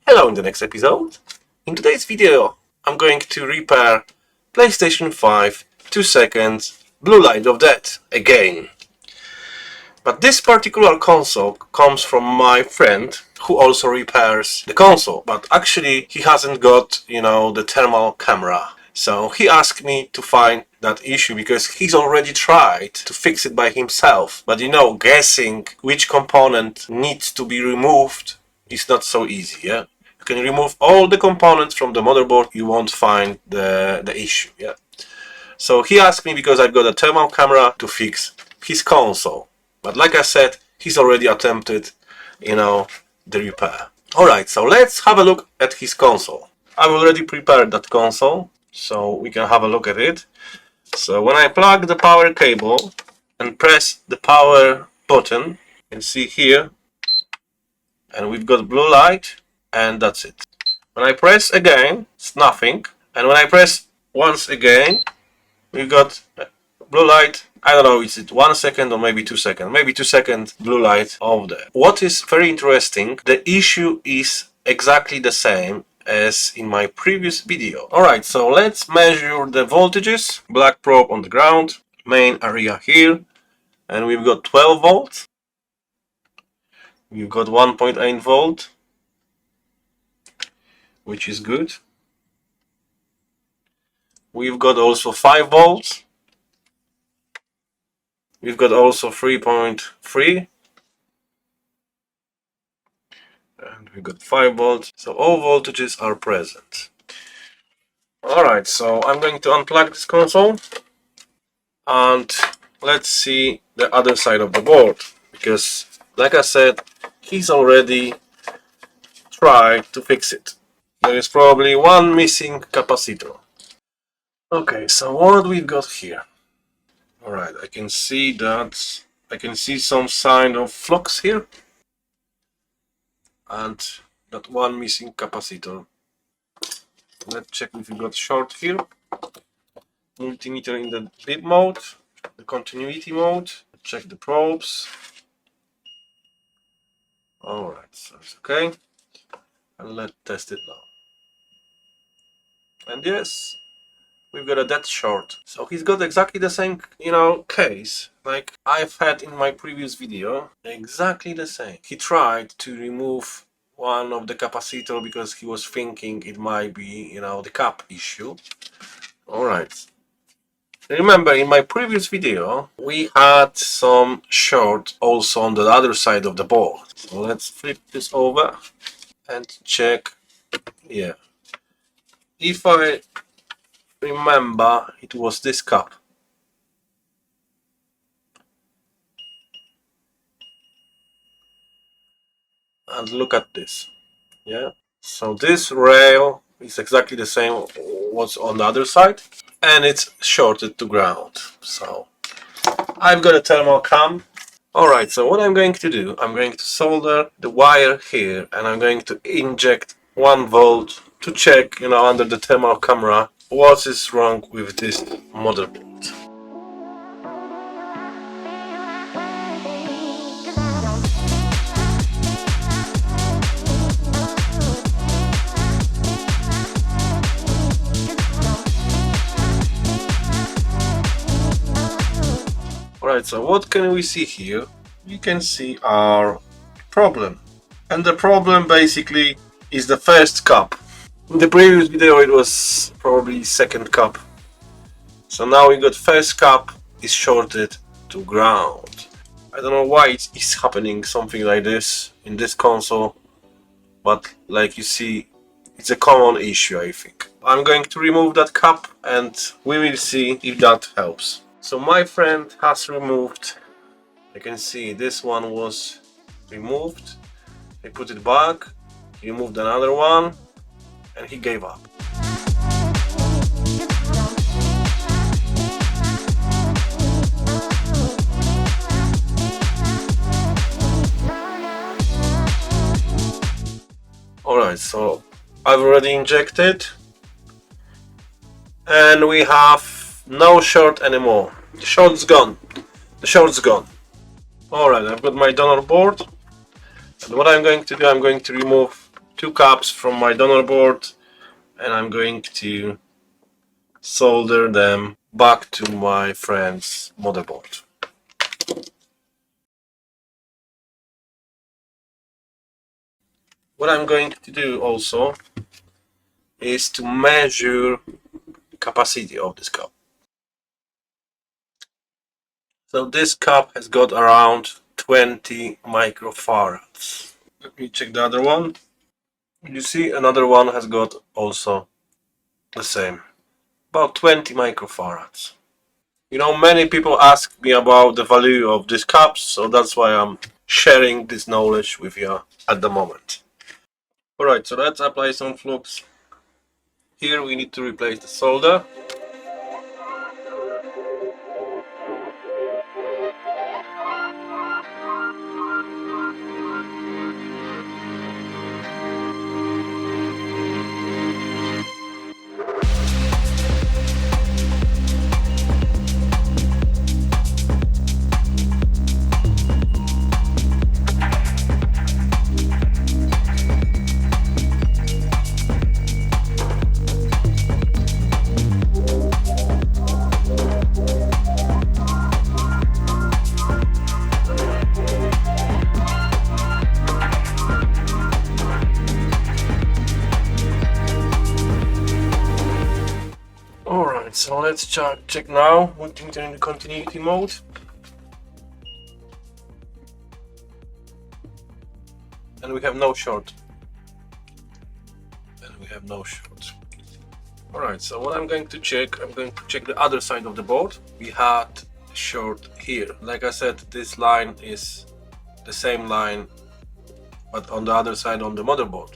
Hello in the next episode. In today's video I'm going to repair PlayStation 5 2 seconds blue light of death again. But this particular console comes from my friend who also repairs the console, but actually he hasn't got, the thermal camera. So he asked me to find that issue because he's already tried to fix it by himself. But guessing which component needs to be removed is not so easy, yeah? You can remove all the components from the motherboard, you won't find the issue, yeah? So he asked me because I've got a thermal camera to fix his console. But like I said, he's already attempted, the repair. Alright, so let's have a look at his console. I've already prepared that console, so we can have a look at it. So when I plug the power cable and press the power button, you can see here, and we've got blue light, and that's it. When I press again, it's nothing. And when I press once again, we've got blue light. I don't know, is it 1 second or maybe 2 seconds? Maybe 2 seconds blue light over there. What is very interesting, the issue is exactly the same as in my previous video. Alright, so let's measure the voltages. Black probe on the ground, main area here, and we've got 12 volts. We've got 1.8 volt, which is good. We've got also 5 volts. We've got also 3.3. And we've got 5 volts. So all voltages are present. Alright, so I'm going to unplug this console. And let's see the other side of the board. Because, like I said, he's already tried to fix it. There is probably one missing capacitor. Okay, so what we've got here. Alright, I can see some sign of flux here. And that one missing capacitor. Let's check if we got short here. Multimeter in the bit mode, the continuity mode. Check the probes. Alright, so it's okay. And let's test it now. And yes, we've got a dead short. So he's got exactly the same, case like I've had in my previous video. Exactly the same. He tried to remove one of the capacitor because he was thinking it might be, the cap issue. Alright. Remember, in my previous video, we had some short also on the other side of the board. So let's flip this over and check. Yeah. If I remember, it was this cap. And look at this. Yeah. So this rail is exactly the same what's on the other side. And it's shorted to ground. So I've got a thermal cam. Alright, so what I'm going to do, I'm going to solder the wire here and I'm going to inject 1 volt to check, under the thermal camera what is wrong with this motherboard. Alright, so what can we see here? You can see our problem. And the problem basically is the first cup. In the previous video it was probably second cup. So now we got first cup is shorted to ground. I don't know why it is happening something like this in this console. But like you see, it's a common issue, I think. I'm going to remove that cap and we will see if that helps. So my friend has removed, you can see this one was removed. He put it back, he removed another one, and he gave up. Alright, so I've already injected and we have no short anymore. The short's gone. Alright, I've got my donor board And what I'm going to do, I'm going to remove two caps from my donor board, and I'm going to solder them back to my friend's motherboard. What I'm going to do also is to measure capacity of this cup. So this cup has got around 20 microfarads. Let me check the other one. You see, another one has got also the same, about 20 microfarads. You know, many people ask me about the value of these cups, so that's why I'm sharing this knowledge with you at the moment. Alright, so let's apply some flux. Here we need to replace the solder. Alright, so let's check now. We're in the continuity mode. And we have no short. Alright, so what I'm going to check the other side of the board. We had short here. Like I said, this line is the same line, but on the other side on the motherboard.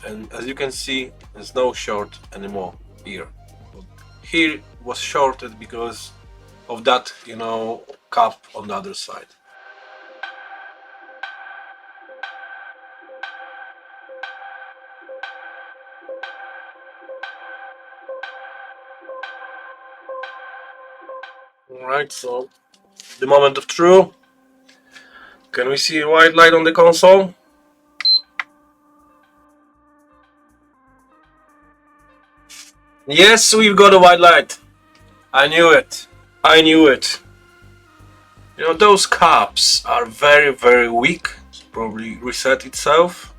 And as you can see, there's no short anymore here. Here was shorted because of that, you know, cap on the other side. Alright, so the moment of truth. Can we see a white light on the console? Yes, we've got a white light. I knew it. You know, those caps are very, very weak. Probably reset itself.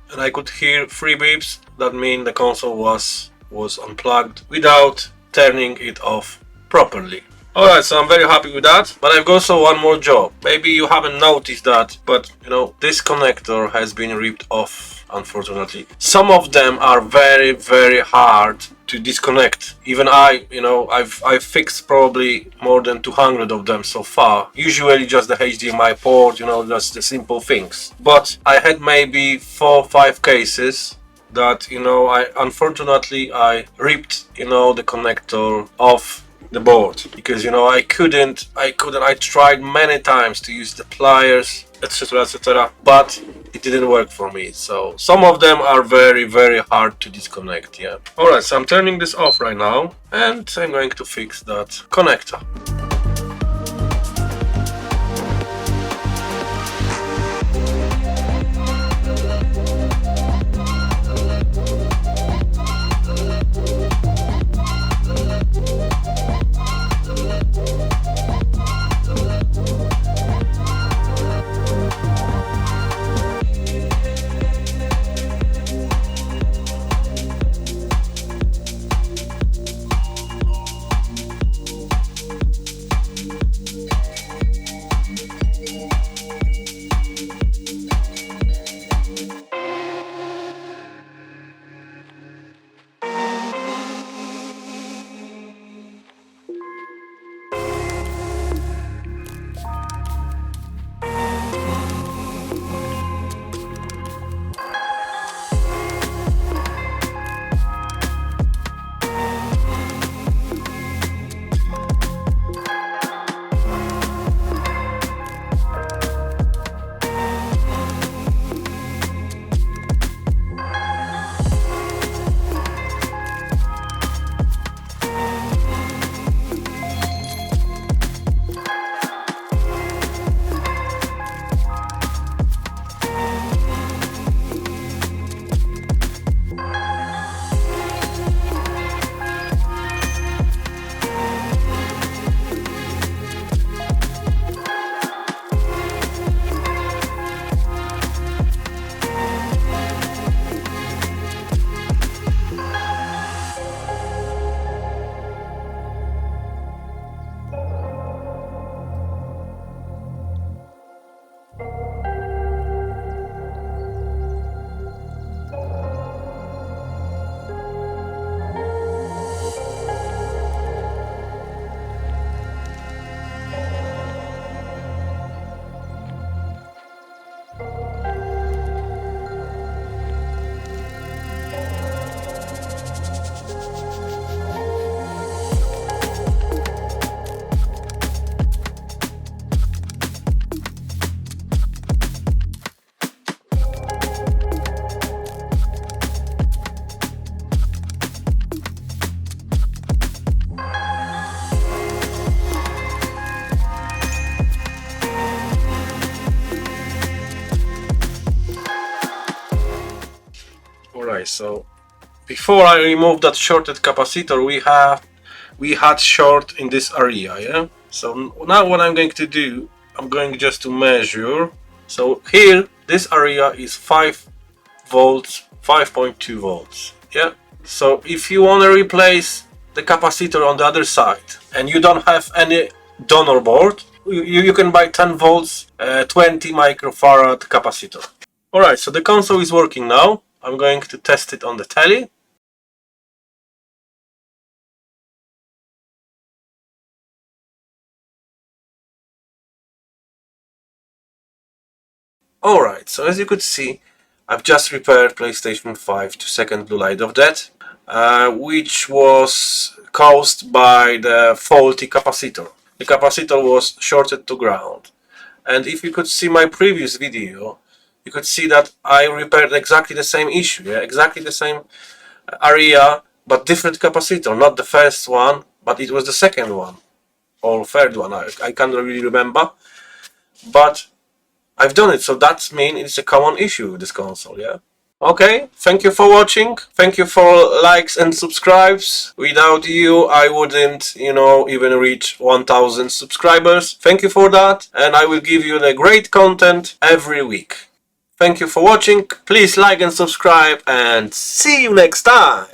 And I could hear 3 beeps. That means the console was unplugged without turning it off properly. Alright, so I'm very happy with that, but I've also one more job. Maybe you haven't noticed that, but you know, this connector has been ripped off, unfortunately. Some of them are very, very hard to disconnect. Even I've fixed probably more than 200 of them so far. Usually just the HDMI port, you know, just the simple things. But I had maybe 4 or 5 cases that, you know, unfortunately I ripped, you know, the connector off the board because, you know, I tried many times to use the pliers, etc., but it didn't work for me. So some of them are very, very hard to disconnect. Yeah. Alright, so I'm turning this off right now and I'm going to fix that connector. so before I remove that shorted capacitor, we had short in this area, yeah. So now what I'm going to do, I'm going just to measure. So here, this area is 5 volts, 5.2 volts, yeah. So if you want to replace the capacitor on the other side and you don't have any donor board, you can buy 10 volts 20 microfarad capacitor. Alright, so the console is working now. I'm going to test it on the telly. Alright, so as you could see, I've just repaired PlayStation 5 2-second blue light of death, which was caused by the faulty capacitor. The capacitor was shorted to ground. And if you could see my previous video, you could see that I repaired exactly the same issue, yeah? Exactly the same area, but different capacitor. Not the first one, but it was the second one or third one. I can't really remember, but I've done it, so that means it's a common issue with this console, yeah? Okay, thank you for watching. Thank you for likes and subscribes. Without you, I wouldn't, even reach 1000 subscribers. Thank you for that, and I will give you the great content every week. Thank you for watching. Please like and subscribe, and see you next time.